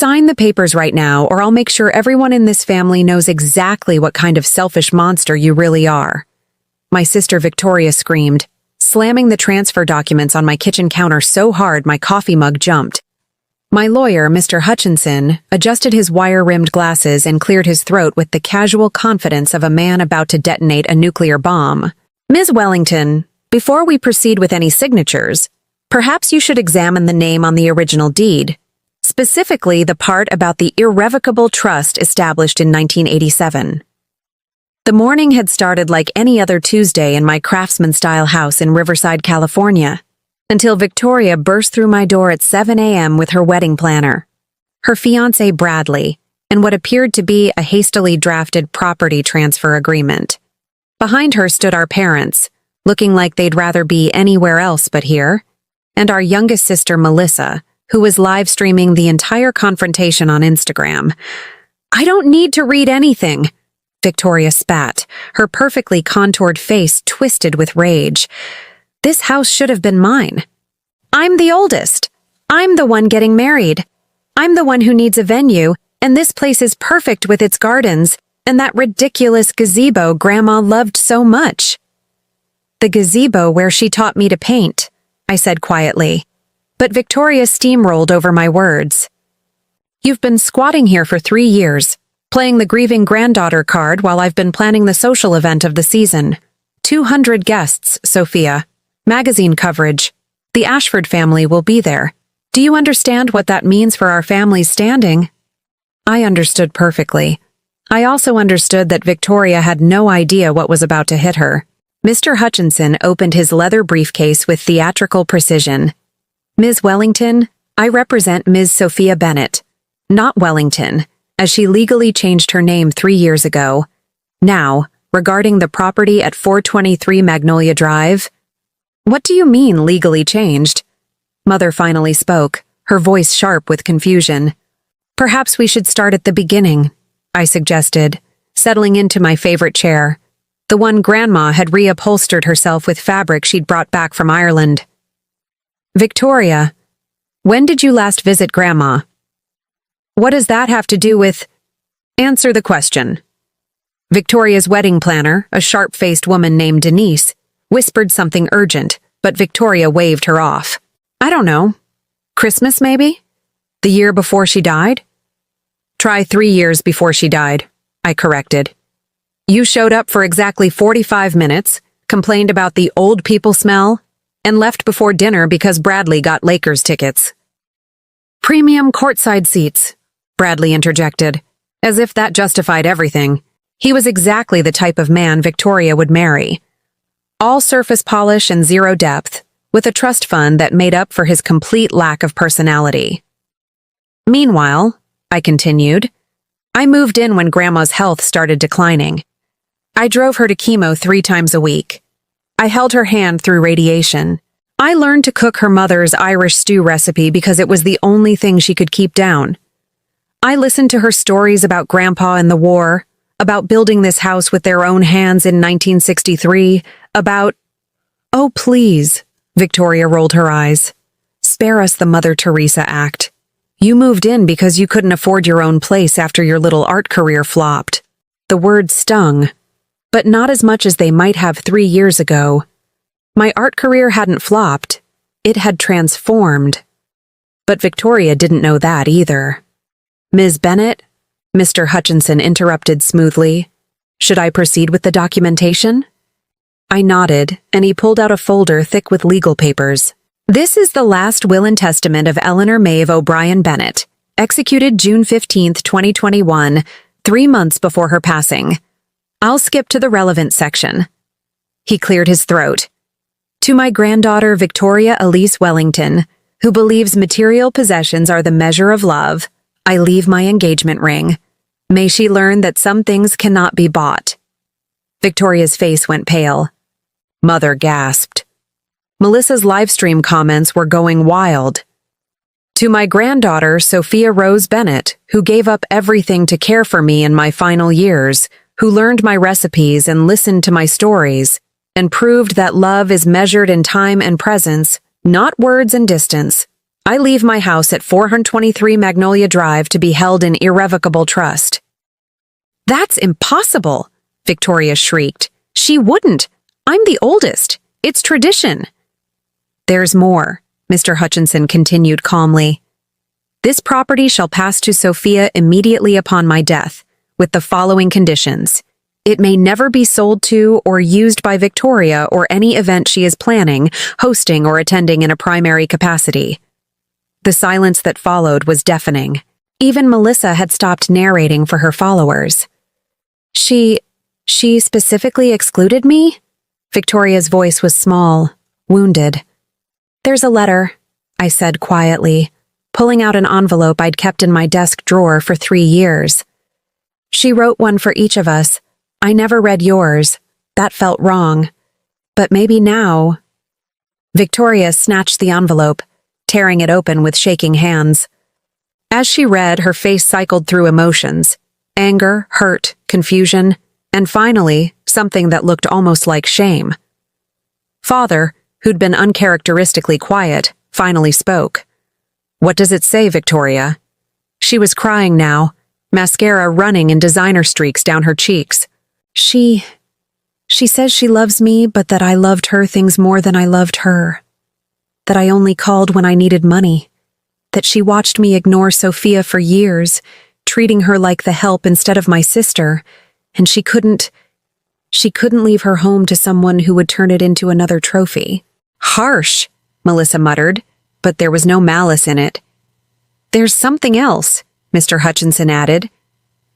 Sign the papers right now, or I'll make sure everyone in this family knows exactly what kind of selfish monster you really are. My sister Victoria screamed, slamming the transfer documents on my kitchen counter so hard my coffee mug jumped. My lawyer, Mr. Hutchinson, adjusted his wire-rimmed glasses and cleared his throat with the casual confidence of a man about to detonate a nuclear bomb. Ms. Wellington, before we proceed with any signatures, perhaps you should examine the name on the original deed, specifically the part about the irrevocable trust established in 1987. The morning had started like any other Tuesday in my craftsman-style house in Riverside, California, until Victoria burst through my door at 7 a.m. with her wedding planner, her fiancé Bradley, and what appeared to be a hastily drafted property transfer agreement. Behind her stood our parents, looking like they'd rather be anywhere else but here, and our youngest sister Melissa, who was live-streaming the entire confrontation on Instagram. "I don't need to read anything," Victoria spat, her perfectly contoured face twisted with rage. "This house should have been mine. I'm the oldest. I'm the one getting married. I'm the one who needs a venue, and this place is perfect with its gardens and that ridiculous gazebo Grandma loved so much." "The gazebo where she taught me to paint," I said quietly. But Victoria steamrolled over my words. "You've been squatting here for 3 years, playing the grieving granddaughter card while I've been planning the social event of the season. 200 guests, Sophia. Magazine coverage. The Ashford family will be there. Do you understand what that means for our family's standing?" I understood perfectly. I also understood that Victoria had no idea what was about to hit her. Mr. Hutchinson opened his leather briefcase with theatrical precision. "Ms. Wellington, I represent Ms. Sophia Bennett, not Wellington, as she legally changed her name 3 years ago. Now, regarding the property at 423 Magnolia Drive..." "What do you mean, legally changed?" Mother finally spoke, her voice sharp with confusion. "Perhaps we should start at the beginning," I suggested, settling into my favorite chair, the one Grandma had reupholstered herself with fabric she'd brought back from Ireland. "Victoria, when did you last visit Grandma?" "What does that have to do with—" "Answer the question." Victoria's wedding planner, a sharp-faced woman named Denise, whispered something urgent, but Victoria waved her off. "I don't know. Christmas, maybe? The year before she died?" "Try 3 years before she died," I corrected. "You showed up for exactly 45 minutes, complained about the old people smell, and left before dinner because Bradley got Lakers tickets." "Premium courtside seats," Bradley interjected, as if that justified everything. He was exactly the type of man Victoria would marry. All surface polish and zero depth, with a trust fund that made up for his complete lack of personality. "Meanwhile," I continued, "I moved in when Grandma's health started declining. I drove her to chemo 3 times a week. I held her hand through radiation. I learned to cook her mother's Irish stew recipe because it was the only thing she could keep down. I listened to her stories about Grandpa and the war, about building this house with their own hands in 1963, about—" "Oh, please," Victoria rolled her eyes. "Spare us the Mother Teresa act. You moved in because you couldn't afford your own place after your little art career flopped." The words stung, but not as much as they might have 3 years ago. My art career hadn't flopped. It had transformed. But Victoria didn't know that either. "Ms. Bennett," Mr. Hutchinson interrupted smoothly, "should I proceed with the documentation?" I nodded, and he pulled out a folder thick with legal papers. "This is the last will and testament of Eleanor Maeve O'Brien Bennett, executed June 15, 2021, 3 months before her passing. I'll skip to the relevant section." He cleared his throat. "To my granddaughter Victoria Elise Wellington, who believes material possessions are the measure of love, I leave my engagement ring. May she learn that some things cannot be bought." Victoria's face went pale. Mother gasped. Melissa's livestream comments were going wild. "To my granddaughter Sophia Rose Bennett, who gave up everything to care for me in my final years, who learned my recipes and listened to my stories, and proved that love is measured in time and presence, not words and distance. I leave my house at 423 Magnolia Drive to be held in irrevocable trust." "That's impossible," Victoria shrieked. "She wouldn't. I'm the oldest. It's tradition." "There's more," Mr. Hutchinson continued calmly. "This property shall pass to Sophia immediately upon my death, with the following conditions. It may never be sold to or used by Victoria or any event she is planning, hosting, or attending in a primary capacity." The silence that followed was deafening. Even Melissa had stopped narrating for her followers. She specifically excluded me?" Victoria's voice was small, wounded. "There's a letter," I said quietly, pulling out an envelope I'd kept in my desk drawer for 3 years. "She wrote one for each of us. I never read yours. That felt wrong. But maybe now—" Victoria snatched the envelope, tearing it open with shaking hands. As she read, her face cycled through emotions: anger, hurt, confusion, and finally, something that looked almost like shame. Father, who'd been uncharacteristically quiet, finally spoke. "What does it say, Victoria?" She was crying now, mascara running in designer streaks down her cheeks. She says she loves me, but that I loved her things more than I loved her. That I only called when I needed money. That she watched me ignore Sophia for years, treating her like the help instead of my sister, and she couldn't leave her home to someone who would turn it into another trophy. "Harsh," Melissa muttered, but there was no malice in it. "There's something else," Mr. Hutchinson added.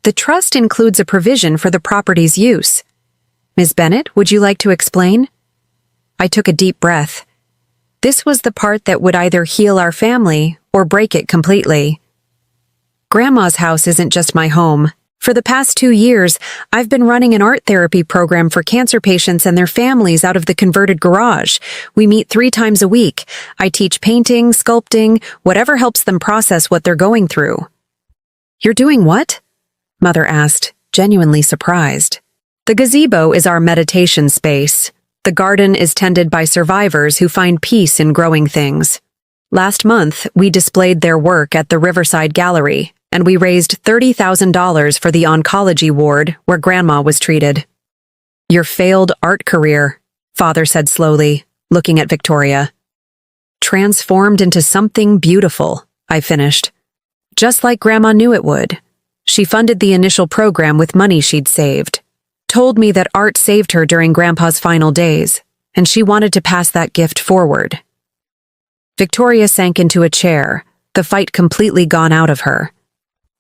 "The trust includes a provision for the property's use. Ms. Bennett, would you like to explain?" I took a deep breath. This was the part that would either heal our family or break it completely. Grandma's house isn't just my home. For the past 2 years, I've been running an art therapy program for cancer patients and their families out of the converted garage. We meet 3 times a week. I teach painting, sculpting, whatever helps them process what they're going through. "You're doing what?" Mother asked, genuinely surprised. "The gazebo is our meditation space. The garden is tended by survivors who find peace in growing things. Last month, we displayed their work at the Riverside Gallery, and we raised $30,000 for the oncology ward where Grandma was treated." "Your failed art career," Father said slowly, looking at Victoria. "Transformed into something beautiful," I finished. "Just like Grandma knew it would. She funded the initial program with money she'd saved. Told me that art saved her during Grandpa's final days, and she wanted to pass that gift forward." Victoria sank into a chair, the fight completely gone out of her.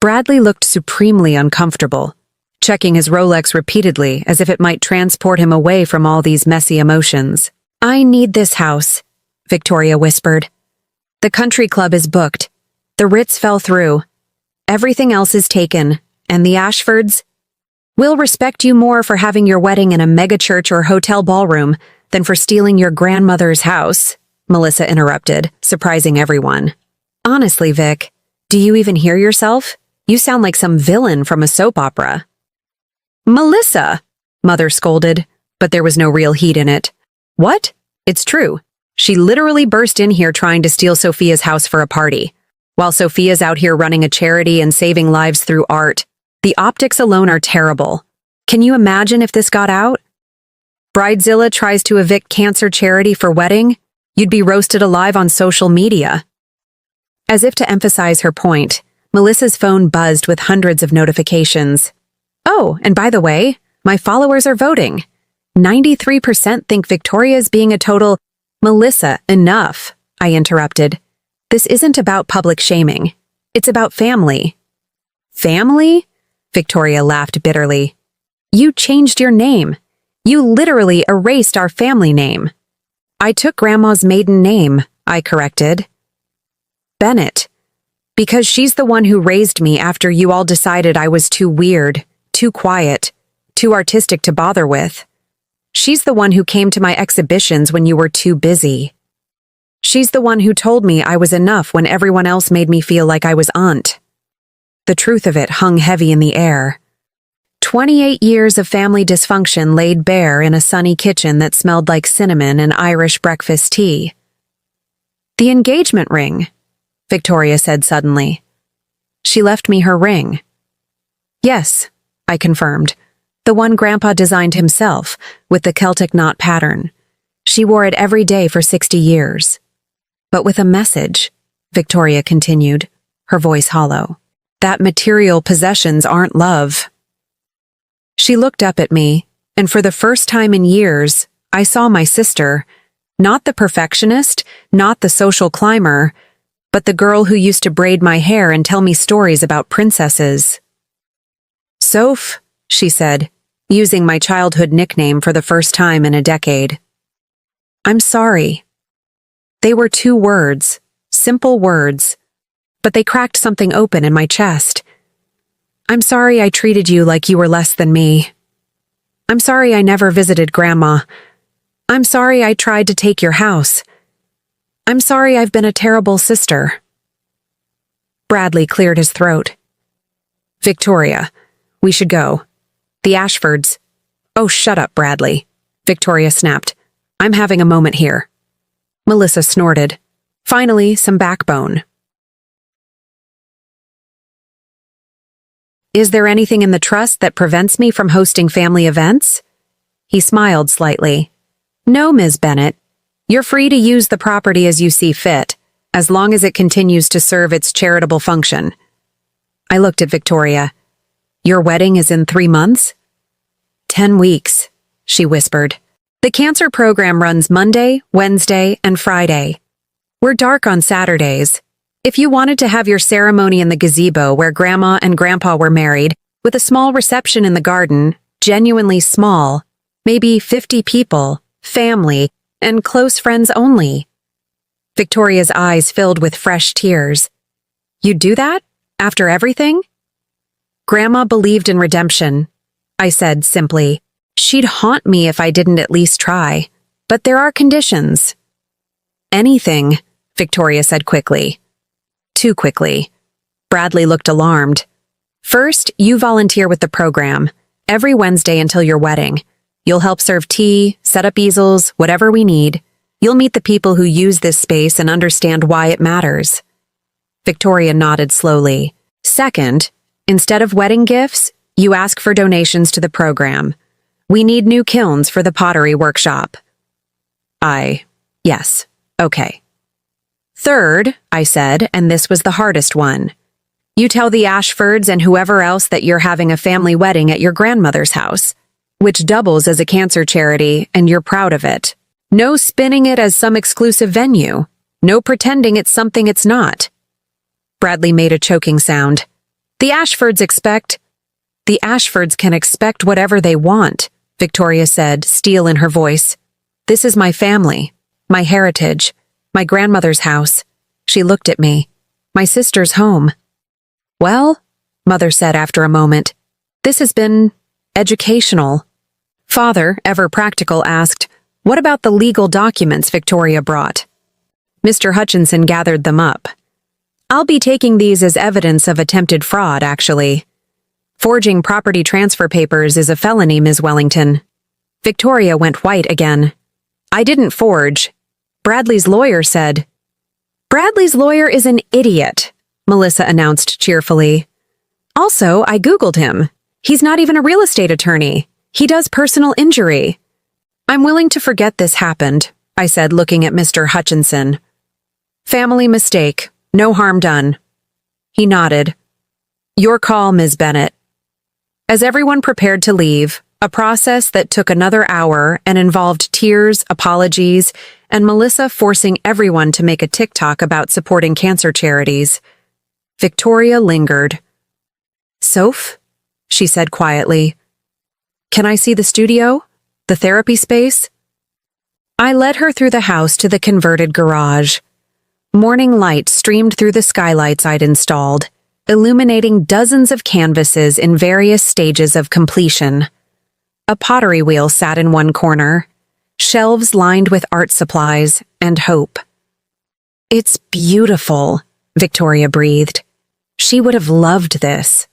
Bradley looked supremely uncomfortable, checking his Rolex repeatedly as if it might transport him away from all these messy emotions. "I need this house," Victoria whispered. "The country club is booked. The Ritz fell through. Everything else is taken, and the Ashfords will respect you more for having your wedding in a megachurch or hotel ballroom than for stealing your grandmother's house," Melissa interrupted, surprising everyone. "Honestly, Vic, do you even hear yourself? You sound like some villain from a soap opera." "Melissa!" Mother scolded, but there was no real heat in it. "What? It's true. She literally burst in here trying to steal Sophia's house for a party, while Sophia's out here running a charity and saving lives through art. The optics alone are terrible. Can you imagine if this got out? Bridezilla tries to evict cancer charity for wedding? You'd be roasted alive on social media." As if to emphasize her point, Melissa's phone buzzed with hundreds of notifications. "Oh, and by the way, my followers are voting. 93% think Victoria's being a total—" "Melissa, enough," I interrupted. "This isn't about public shaming. It's about family." "Family?" Victoria laughed bitterly. "You changed your name. You literally erased our family name." "I took Grandma's maiden name," I corrected. "Bennett. Because she's the one who raised me after you all decided I was too weird, too quiet, too artistic to bother with. She's the one who came to my exhibitions when you were too busy. She's the one who told me I was enough when everyone else made me feel like I was aunt." The truth of it hung heavy in the air. 28 years of family dysfunction laid bare in a sunny kitchen that smelled like cinnamon and Irish breakfast tea. The engagement ring, Victoria said suddenly. She left me her ring. Yes, I confirmed. The one Grandpa designed himself, with the Celtic knot pattern. She wore it every day for 60 years. But with a message, Victoria continued, her voice hollow. That material possessions aren't love. She looked up at me, and for the first time in years, I saw my sister, not the perfectionist, not the social climber, but the girl who used to braid my hair and tell me stories about princesses. Soph, she said, using my childhood nickname for the first time in a decade. I'm sorry. They were 2 words, simple words, but they cracked something open in my chest. I'm sorry I treated you like you were less than me. I'm sorry I never visited Grandma. I'm sorry I tried to take your house. I'm sorry I've been a terrible sister. Bradley cleared his throat. Victoria, we should go. The Ashfords. Oh, shut up, Bradley. Victoria snapped. I'm having a moment here. Melissa snorted. Finally, some backbone. Is there anything in the trust that prevents me from hosting family events? He smiled slightly. No, Ms. Bennett. You're free to use the property as you see fit, as long as it continues to serve its charitable function. I looked at Victoria. Your wedding is in 3 months? 10 weeks, she whispered. The cancer program runs Monday, Wednesday, and Friday. We're dark on Saturdays. If you wanted to have your ceremony in the gazebo where Grandma and Grandpa were married, with a small reception in the garden, genuinely small, maybe 50 people, family, and close friends only. Victoria's eyes filled with fresh tears. You'd do that? After everything? Grandma believed in redemption, I said simply. She'd haunt me if I didn't at least try. But there are conditions. Anything, Victoria said quickly. Too quickly. Bradley looked alarmed. First, you volunteer with the program, every Wednesday until your wedding. You'll help serve tea, set up easels, whatever we need. You'll meet the people who use this space and understand why it matters. Victoria nodded slowly. Second, instead of wedding gifts, you ask for donations to the program. We need new kilns for the pottery workshop. Yes, okay. Third, I said, and this was the hardest one. You tell the Ashfords and whoever else that you're having a family wedding at your grandmother's house, which doubles as a cancer charity, and you're proud of it. No spinning it as some exclusive venue. No pretending it's something it's not. Bradley made a choking sound. The Ashfords can expect whatever they want, Victoria said, steel in her voice. This is my family, my heritage. My grandmother's house. She looked at me. My sister's home. Well, Mother said after a moment, this has been educational. Father, ever practical, asked, what about the legal documents Victoria brought? Mr. Hutchinson gathered them up. I'll be taking these as evidence of attempted fraud, actually. Forging property transfer papers is a felony, Ms. Wellington. Victoria went white again. I didn't forge. Bradley's lawyer said. Bradley's lawyer is an idiot, Melissa announced cheerfully. Also, I Googled him. He's not even a real estate attorney. He does personal injury. I'm willing to forget this happened, I said, looking at Mr. Hutchinson. Family mistake. No harm done. He nodded. Your call, Ms. Bennett. As everyone prepared to leave, a process that took another hour and involved tears, apologies, and Melissa forcing everyone to make a TikTok about supporting cancer charities. Victoria lingered. Soph? She said quietly. Can I see the studio? The therapy space? I led her through the house to the converted garage. Morning light streamed through the skylights I'd installed, illuminating dozens of canvases in various stages of completion. A pottery wheel sat in one corner, shelves lined with art supplies and hope. It's beautiful, Victoria breathed. She would have loved this.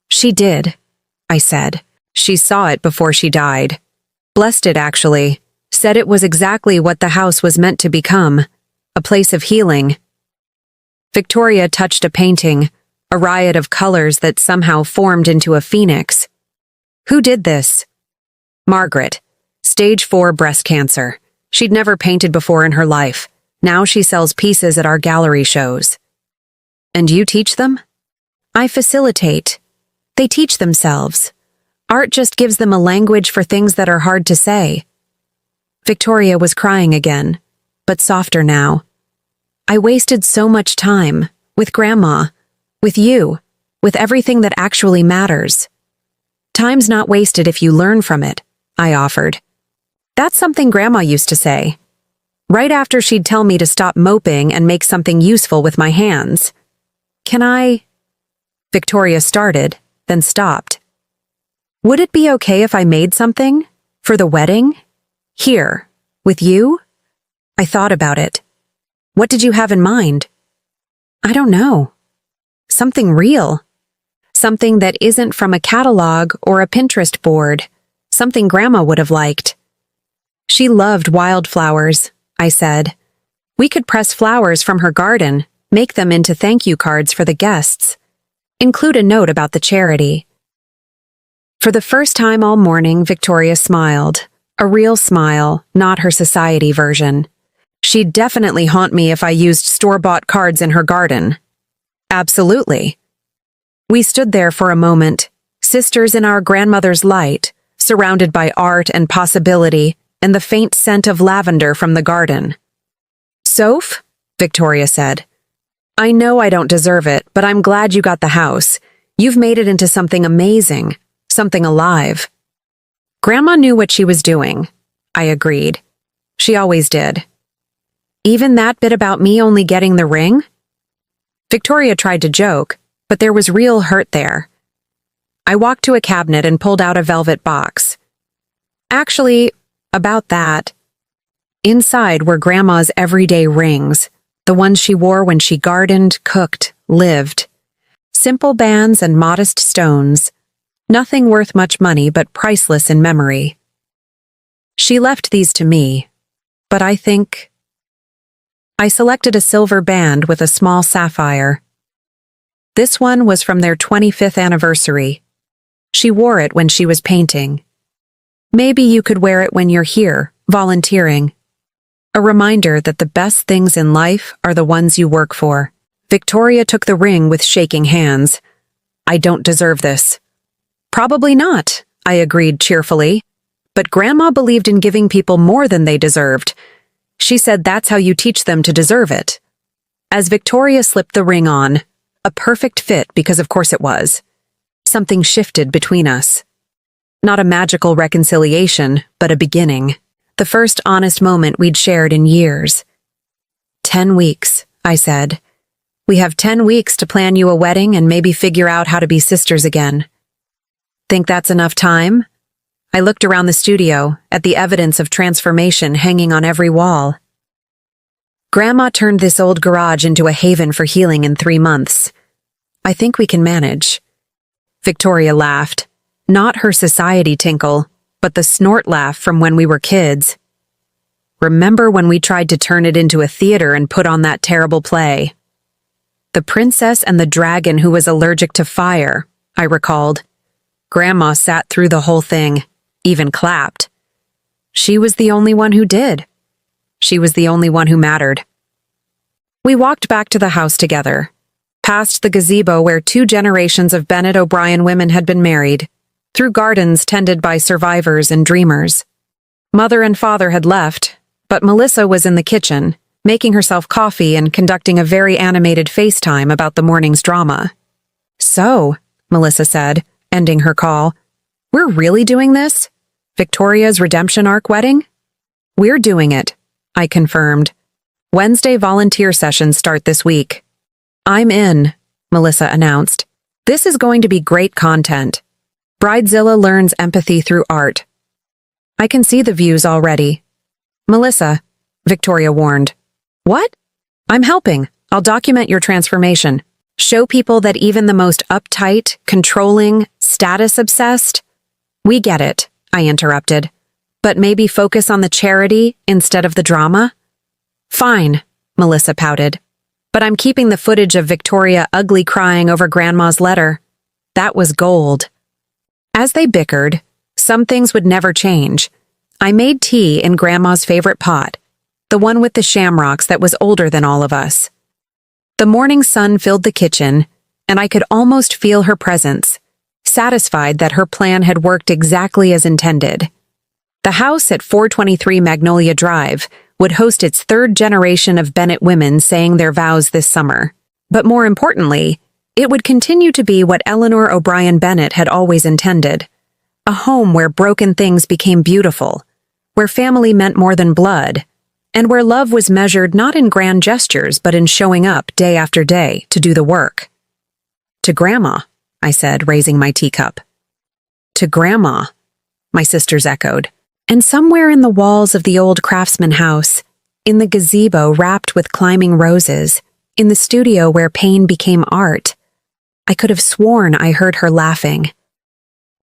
She did, I said. She saw it before she died. Blessed it, actually. Said it was exactly what the house was meant to become. A place of healing. Victoria touched a painting, a riot of colors that somehow formed into a phoenix. Who did this? Margaret. Stage 4 breast cancer. She'd never painted before in her life. Now she sells pieces at our gallery shows. And you teach them? I facilitate. They teach themselves. Art just gives them a language for things that are hard to say. Victoria was crying again, but softer now. I wasted so much time, with Grandma, with you, with everything that actually matters. Time's not wasted if you learn from it, I offered. That's something Grandma used to say. Right after she'd tell me to stop moping and make something useful with my hands. Can I? Victoria started, then stopped. Would it be okay if I made something? For the wedding? Here, with you? I thought about it. What did you have in mind? I don't know. Something real. Something that isn't from a catalog or a Pinterest board. Something Grandma would have liked. She loved wildflowers, I said. We could press flowers from her garden, make them into thank you cards for the guests. Include a note about the charity. For the first time all morning, Victoria smiled. A real smile, not her society version. She'd definitely haunt me if I used store-bought cards in her garden. Absolutely. We stood there for a moment, sisters in our grandmother's light, surrounded by art and possibility and the faint scent of lavender from the garden. Soph, Victoria said. I know I don't deserve it, but I'm glad you got the house. You've made it into something amazing, something alive. Grandma knew what she was doing, I agreed. She always did. Even that bit about me only getting the ring? Victoria tried to joke, but there was real hurt there. I walked to a cabinet and pulled out a velvet box. Actually, about that. Inside were Grandma's everyday rings, the ones she wore when she gardened, cooked, lived. Simple bands and modest stones. Nothing worth much money but priceless in memory. She left these to me, but I selected a silver band with a small sapphire. This one was from their 25th anniversary. She wore it when she was painting. Maybe you could wear it when you're here, volunteering. A reminder that the best things in life are the ones you work for. Victoria took the ring with shaking hands. I don't deserve this. Probably not, I agreed cheerfully. But Grandma believed in giving people more than they deserved. She said that's how you teach them to deserve it. As Victoria slipped the ring on, a perfect fit because of course it was, something shifted between us. Not a magical reconciliation, but a beginning. The first honest moment we'd shared in years. 10 weeks, I said. We have 10 weeks to plan you a wedding and maybe figure out how to be sisters again. Think that's enough time? I looked around the studio, at the evidence of transformation hanging on every wall. Grandma turned this old garage into a haven for healing in 3 months. I think we can manage. Victoria laughed. Not her society tinkle, but the snort laugh from when we were kids. Remember when we tried to turn it into a theater and put on that terrible play? The Princess and the Dragon Who Was Allergic to Fire, I recalled. Grandma sat through the whole thing, even clapped. She was the only one who did. She was the only one who mattered. We walked back to the house together, past the gazebo where 2 generations of Bennett O'Brien women had been married, through gardens tended by survivors and dreamers. Mother and father had left, but Melissa was in the kitchen, making herself coffee and conducting a very animated FaceTime about the morning's drama. So, Melissa said, ending her call, we're really doing this? Victoria's redemption arc wedding? We're doing it, I confirmed. Wednesday volunteer sessions start this week. I'm in, Melissa announced. This is going to be great content. Bridezilla learns empathy through art. I can see the views already. Melissa, Victoria warned. What? I'm helping. I'll document your transformation. Show people that even the most uptight, controlling, status-obsessed. We get it, I interrupted. But maybe focus on the charity instead of the drama? Fine, Melissa pouted. But I'm keeping the footage of Victoria ugly crying over Grandma's letter. That was gold. As they bickered, some things would never change. I made tea in Grandma's favorite pot, the one with the shamrocks that was older than all of us. The morning sun filled the kitchen, and I could almost feel her presence, satisfied that her plan had worked exactly as intended. The house at 423 Magnolia Drive would host its third generation of Bennett women saying their vows this summer. But more importantly, it would continue to be what Eleanor O'Brien Bennett had always intended. A home where broken things became beautiful, where family meant more than blood, and where love was measured not in grand gestures but in showing up day after day to do the work. To Grandma, I said, raising my teacup. To Grandma, my sisters echoed. And somewhere in the walls of the old Craftsman house, in the gazebo wrapped with climbing roses, in the studio where pain became art, I could have sworn I heard her laughing.